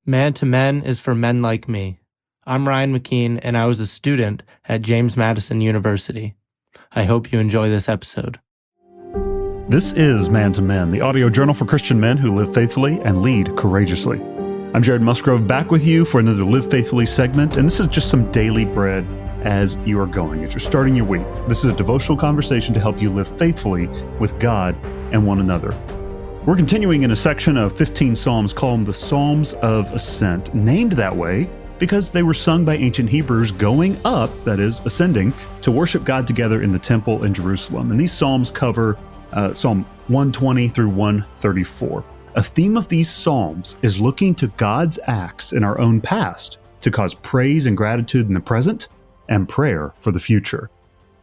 Man to Men is for men like me. I'm Ryan McKean, and I was a student at James Madison University. I hope you enjoy this episode. This is Man to Men, the audio journal for Christian men who live faithfully and lead courageously. I'm Jared Musgrove, back with you for another Live Faithfully segment, and this is just some daily bread as you are going, as you're starting your week. This is a devotional conversation to help you live faithfully with God and one another. We're continuing in a section of 15 Psalms called the Psalms of Ascent, named that way because they were sung by ancient Hebrews going up, that is, ascending, to worship God together in the temple in Jerusalem. And these Psalms cover Psalm 120 through 134. A theme of these Psalms is looking to God's acts in our own past to cause praise and gratitude in the present and prayer for the future.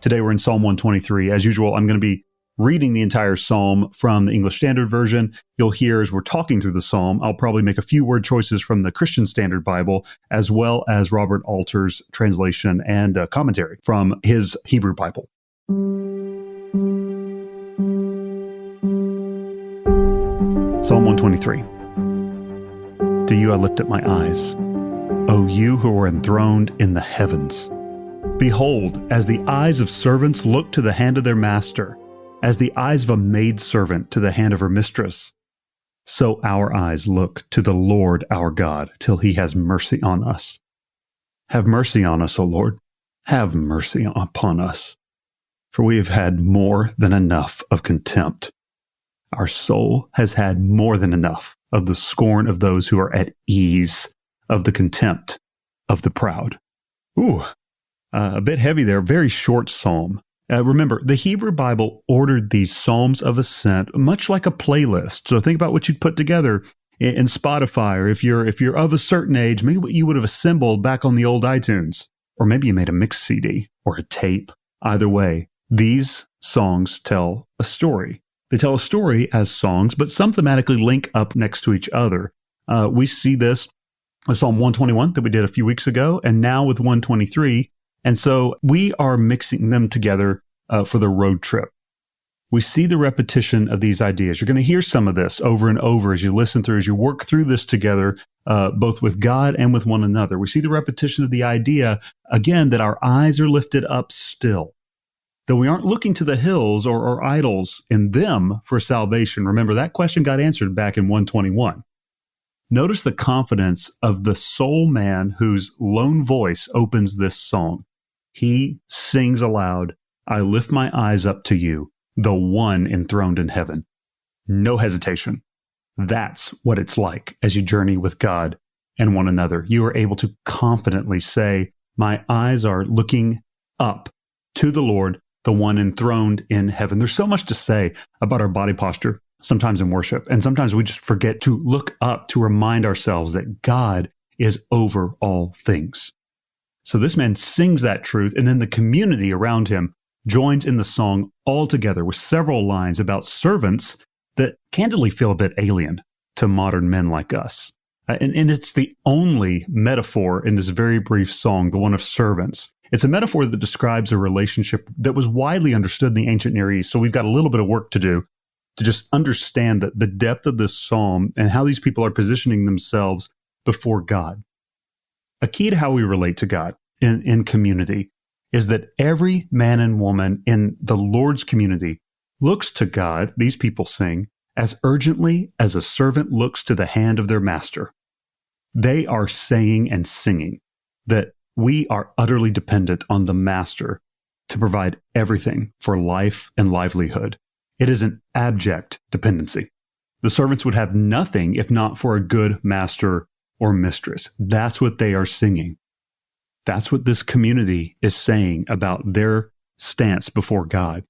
Today we're in Psalm 123. As usual, I'm going to be reading the entire psalm from the English Standard Version. You'll hear as we're talking through the psalm, I'll probably make a few word choices from the Christian Standard Bible, as well as Robert Alter's translation and commentary from his Hebrew Bible. Psalm 123. To you I lift up my eyes, O you who are enthroned in the heavens. Behold, as the eyes of servants look to the hand of their master, as the eyes of a maidservant to the hand of her mistress, so our eyes look to the Lord our God till he has mercy on us. Have mercy on us, O Lord. Have mercy upon us. For we have had more than enough of contempt. Our soul has had more than enough of the scorn of those who are at ease, of the contempt of the proud. A bit heavy there, very short psalm. Remember, the Hebrew Bible ordered these Psalms of Ascent much like a playlist. So think about what you'd put together in Spotify, or if you're of a certain age, maybe what you would have assembled back on the old iTunes, or maybe you made a mix CD or a tape. Either way, these songs tell a story. They tell a story as songs, but some thematically link up next to each other. We see this with Psalm 121 that we did a few weeks ago, and now with 123. And so we are mixing them together for the road trip. We see the repetition of these ideas. You're going to hear some of this over and over as you listen through, as you work through this together, both with God and with one another. We see the repetition of the idea, again, that our eyes are lifted up still. Though we aren't looking to the hills or idols in them for salvation. Remember, that question got answered back in 121. Notice the confidence of the soul man whose lone voice opens this song. He sings aloud, I lift my eyes up to you, the one enthroned in heaven. No hesitation. That's what it's like as you journey with God and one another. You are able to confidently say, my eyes are looking up to the Lord, the one enthroned in heaven. There's so much to say about our body posture, sometimes in worship, and sometimes we just forget to look up to remind ourselves that God is over all things. So this man sings that truth, and then the community around him joins in the song all together with several lines about servants that candidly feel a bit alien to modern men like us. And it's the only metaphor in this very brief song, the one of servants. It's a metaphor that describes a relationship that was widely understood in the ancient Near East. So we've got a little bit of work to do to just understand the depth of this psalm and how these people are positioning themselves before God. A key to how we relate to God in community is that every man and woman in the Lord's community looks to God, these people sing, as urgently as a servant looks to the hand of their master. They are saying and singing that we are utterly dependent on the master to provide everything for life and livelihood. It is an abject dependency. The servants would have nothing if not for a good master or mistress. That's what they are singing. That's what this community is saying about their stance before God.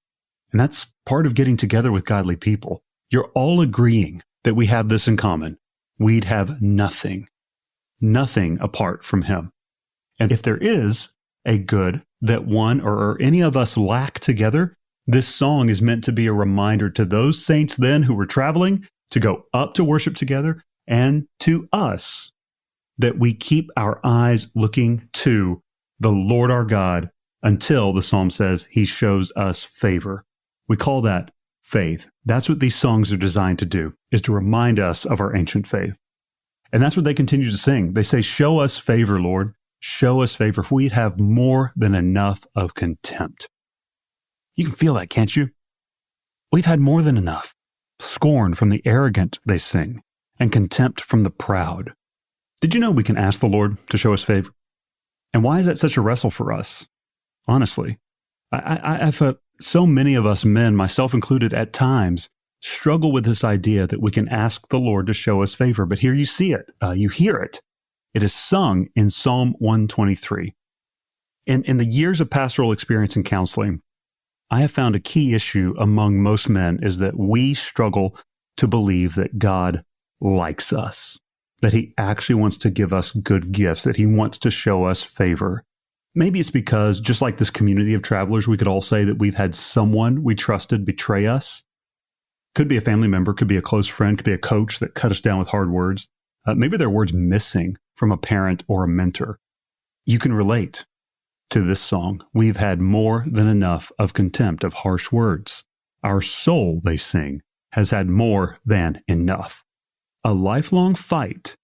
And that's part of getting together with godly people. You're all agreeing that we have this in common. We'd have nothing apart from him. And if there is a good that one or any of us lack together, this song is meant to be a reminder to those saints then who were traveling to go up to worship together, and to us that we keep our eyes looking to the Lord our God until, the psalm says, he shows us favor. We call that faith. That's what these songs are designed to do, is to remind us of our ancient faith. And that's what they continue to sing. They say, show us favor, Lord. Show us favor, for we have more than enough of contempt. You can feel that, can't you? We've had more than enough. Scorn from the arrogant, they sing, and contempt from the proud. Did you know we can ask the Lord to show us favor? And why is that such a wrestle for us? Honestly, I've so many of us men, myself included at times, struggle with this idea that we can ask the Lord to show us favor. But here you see it. You hear it. It is sung in Psalm 123. In the years of pastoral experience and counseling, I have found a key issue among most men is that we struggle to believe that God likes us, that he actually wants to give us good gifts, that he wants to show us favor. Maybe it's because, just like this community of travelers, we could all say that we've had someone we trusted betray us. Could be a family member, could be a close friend, could be a coach that cut us down with hard words. Maybe there are words missing from a parent or a mentor. You can relate to this song. We've had more than enough of contempt, of harsh words. Our soul, they sing, has had more than enough. A lifelong fight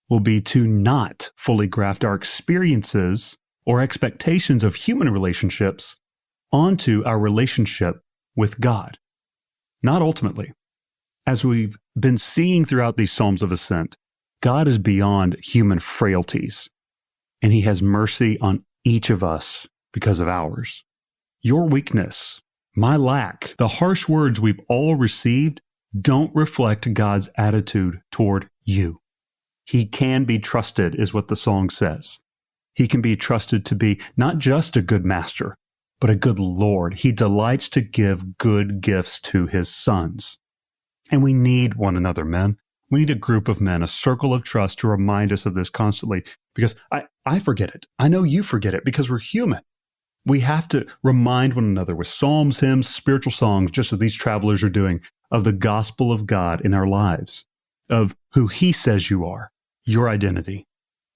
will be to not fully graft our experiences or expectations of human relationships onto our relationship with God. Not ultimately. As we've been seeing throughout these Psalms of Ascent, God is beyond human frailties, and he has mercy on each of us because of ours. Your weakness, my lack, the harsh words we've all received don't reflect God's attitude toward you. He can be trusted, is what the song says. He can be trusted to be not just a good master, but a good Lord. He delights to give good gifts to his sons. And we need one another, men. We need a group of men, a circle of trust to remind us of this constantly, because I forget it. I know you forget it because we're human. We have to remind one another with psalms, hymns, spiritual songs, just as these travelers are doing, of the gospel of God in our lives, of who he says you are, your identity.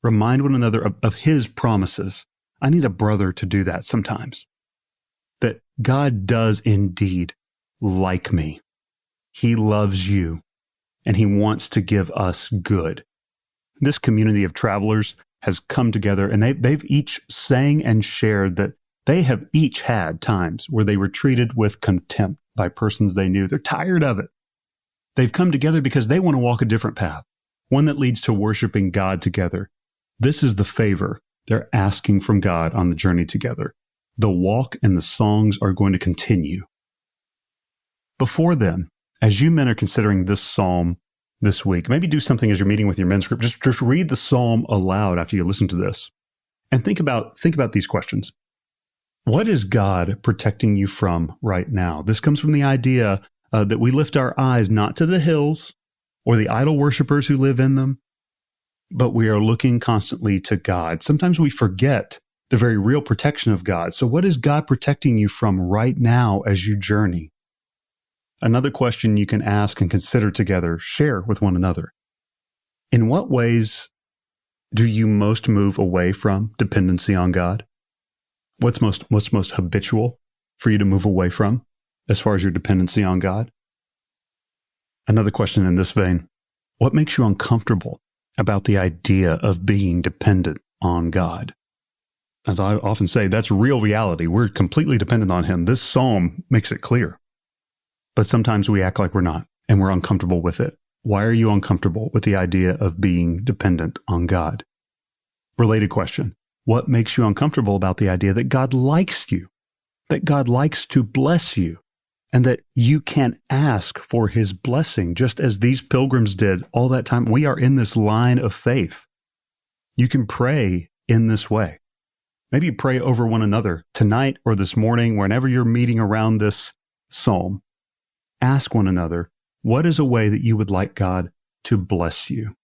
Remind one another of his promises. I need a brother to do that sometimes. That God does indeed like me. He loves you, and he wants to give us good. This community of travelers has come together, and they've each sang and shared that they have each had times where they were treated with contempt by persons they knew. They're tired of it. They've come together because they want to walk a different path, one that leads to worshiping God together. This is the favor they're asking from God on the journey together. The walk and the songs are going to continue. Before then, as you men are considering this psalm this week, maybe do something as you're meeting with your men's group. Just read the psalm aloud after you listen to this. And think about these questions. What is God protecting you from right now? This comes from the idea that we lift our eyes not to the hills or the idol worshipers who live in them, but we are looking constantly to God. Sometimes we forget the very real protection of God. So what is God protecting you from right now as you journey? Another question you can ask and consider together, share with one another. In what ways do you most move away from dependency on God? What's most habitual for you to move away from as far as your dependency on God? Another question in this vein, what makes you uncomfortable about the idea of being dependent on God? As I often say, that's real reality. We're completely dependent on him. This psalm makes it clear. But sometimes we act like we're not, and we're uncomfortable with it. Why are you uncomfortable with the idea of being dependent on God? Related question. What makes you uncomfortable about the idea that God likes you, that God likes to bless you, and that you can ask for his blessing, just as these pilgrims did all that time? We are in this line of faith. You can pray in this way. Maybe pray over one another tonight or this morning, whenever you're meeting around this psalm. Ask one another, what is a way that you would like God to bless you?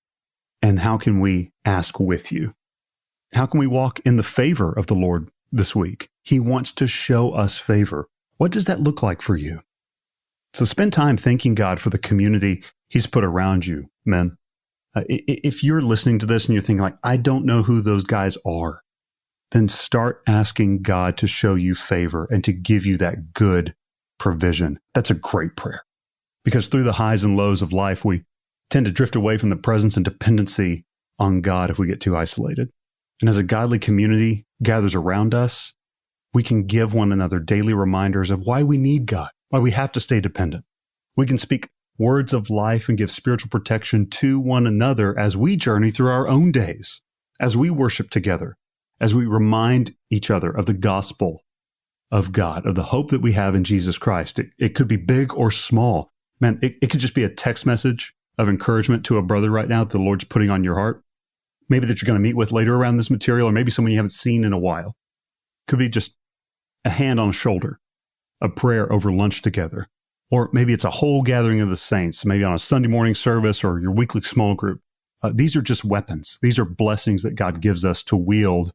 And how can we ask with you? How can we walk in the favor of the Lord this week? He wants to show us favor. What does that look like for you? So spend time thanking God for the community he's put around you, men. If you're listening to this and you're thinking like, I don't know who those guys are, then start asking God to show you favor and to give you that good provision. That's a great prayer. Because through the highs and lows of life, we tend to drift away from the presence and dependency on God if we get too isolated. And as a godly community gathers around us, we can give one another daily reminders of why we need God, why we have to stay dependent. We can speak words of life and give spiritual protection to one another as we journey through our own days, as we worship together, as we remind each other of the gospel of God, of the hope that we have in Jesus Christ. It could be big or small. Man, it could just be a text message of encouragement to a brother right now that the Lord's putting on your heart. Maybe that you're going to meet with later around this material, or maybe someone you haven't seen in a while. Could be just a hand on a shoulder, a prayer over lunch together. Or maybe it's a whole gathering of the saints, maybe on a Sunday morning service or your weekly small group. These are just weapons. These are blessings that God gives us to wield,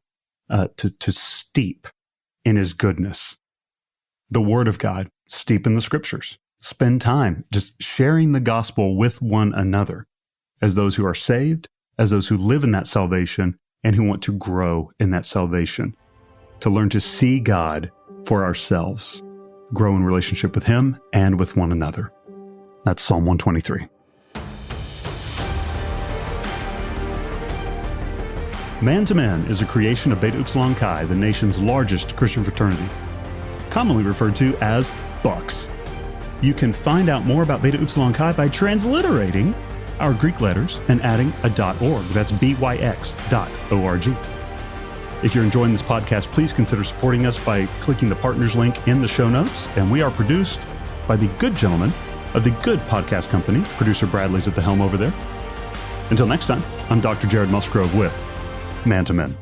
to steep in his goodness. The word of God, steep in the scriptures. Spend time just sharing the gospel with one another as those who are saved, as those who live in that salvation, and who want to grow in that salvation, to learn to see God for ourselves, grow in relationship with him and with one another. That's Psalm 123. Man to Man is a creation of Beta Upsilon Chi, the nation's largest Christian fraternity, commonly referred to as Bucks. You can find out more about Beta Upsilon Chi by transliterating our Greek letters and adding a .org. That's byx.org. If you're enjoying this podcast, please consider supporting us by clicking the partners link in the show notes. And we are produced by the good gentleman of the Good Podcast Company. Producer Bradley's at the helm over there. Until next time, I'm Dr. Jared Musgrove with Man to Men.